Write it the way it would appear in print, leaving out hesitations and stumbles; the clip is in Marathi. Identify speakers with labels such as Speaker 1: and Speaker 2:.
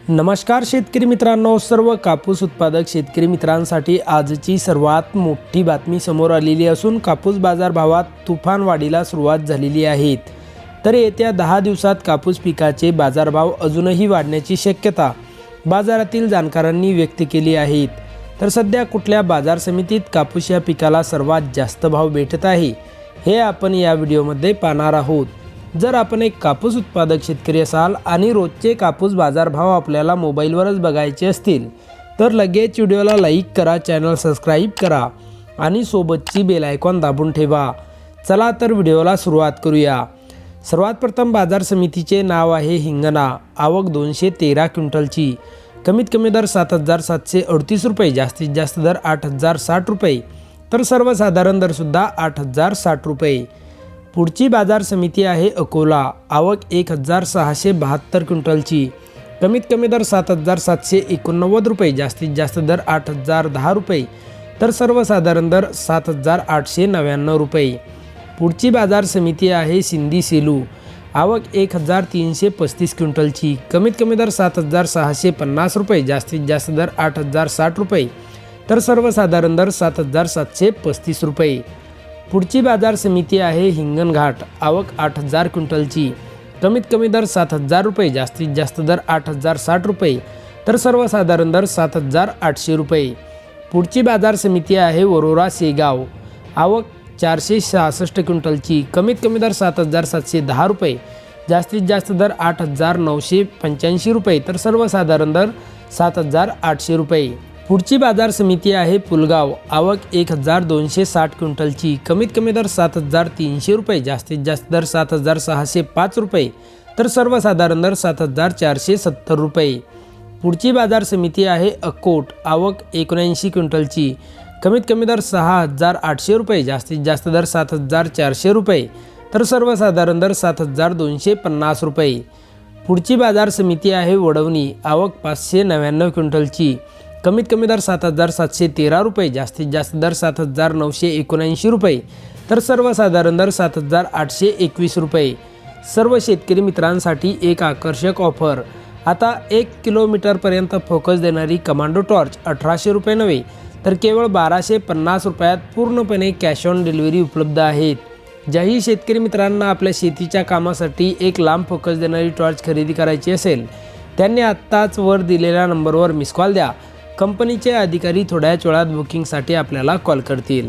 Speaker 1: नमस्कार शेतकरी मित्रांनो, सर्व कापूस उत्पादक शेतकरी मित्रांसाठी आजची सर्वात मोठी बातमी समोर आलेली असून कापूस बाजारभावात तुफान वाढीला सुरुवात झालेली आहे। तर येत्या 10 दिवसात कापूस पिकाचे बाजारभाव अजूनही वाढण्याची शक्यता बाजारातील जाणकारांनी व्यक्त केली आहे। तर सध्या कुठल्या बाजार समितीत कापूस या पिकाला सर्वात जास्त भाव भेटत आहे हे आपण या व्हिडिओमध्ये पाहणार आहोत। जर आपण एक कापूस उत्पादक शेतकरी असाल आणि रोजचे कापूस बाजारभाव आपल्याला मोबाईलवरच बघायचे असतील तर लगेच व्हिडिओला लाईक करा, चॅनल सबस्क्राईब करा आणि सोबतची बेल आयकॉन दाबून ठेवा। चला तर व्हिडिओला सुरुवात करूया। सर्वात प्रथम बाजार समितीचे नाव आहे हिंगणा। आवक 213 क्विंटलची। कमीत कमी दर 7,738 रुपये, जास्तीत जास्त दर 8,060 रुपये, तर सर्वसाधारण दर सुद्धा 8,060 रुपये। पुढची बाजार समिती आहे अकोला। आवक 1,672 क्विंटलची। कमीत कमी दर 7,789 रुपये, जास्तीत जास्त दर 8,010 रुपये, तर सर्वसाधारण दर 7,899 रुपये। पुढची बाजार समिती आहे सिंधी सेलू। आवक 1,335 क्विंटलची। कमीत कमी दर 7,650 रुपये, जास्तीत जास्त दर 8,060 रुपये, तर सर्वसाधारण दर 7,735 रुपये। पुढची बाजार समिती आहे हिंगणघाट। आवक 8,000 क्विंटलची। कमीत कमी दर 7,000 रुपये, जास्तीत जास्त दर 8,060 रुपये, तर सर्वसाधारण दर 7,800 रुपये। पुढची बाजार समिती आहे वरोरा शेगाव। आवक 466 क्विंटलची। कमीत कमी दर 7,710 रुपये, जास्तीत जास्त दर 8,985 रुपये, तर सर्वसाधारण दर 7,800 रुपये। पुढची बाजार समिती आहे पुलगाव। आवक 1,260 क्विंटलची। कमीत कमी दर 7,300 रुपये, जास्तीत जास्त दर 7,605 रुपये, तर सर्वसाधारण दर 7,470 रुपये। पुढची बाजार समिती आहे अकोट। आवक 79 क्विंटलची। कमीत कमी दर 6,800 रुपये, जास्तीत जास्त दर 7,400 रुपये, तर सर्वसाधारण दर 7,250 रुपये। पुढची बाजार समिती आहे वडवणी। आवक 599 क्विंटलची। कमीत कमी दर 7,713 रुपये, जास्तीत जास्त दर 7,979 रुपये, तर सर्वसाधारण दर 7,821 रुपये। सर्व शेतकरी मित्रांसाठी एक आकर्षक ऑफर। आता 1 किलोमीटरपर्यंत फोकस देणारी कमांडो टॉर्च 1,800 रुपये नव्हे तर केवळ 1,250 रुपयात पूर्णपणे कॅश ऑन डिलिव्हरी उपलब्ध आहेत। ज्याही शेतकरी मित्रांना आपल्या शेतीच्या कामासाठी एक लांब फोकस देणारी टॉर्च खरेदी करायची असेल त्यांनी आत्ताच वर दिलेल्या नंबरवर मिस कॉल द्या। कंपनीचे अधिकारी थोड्याच वेळात बुकिंगसाठी आपल्याला कॉल करतील।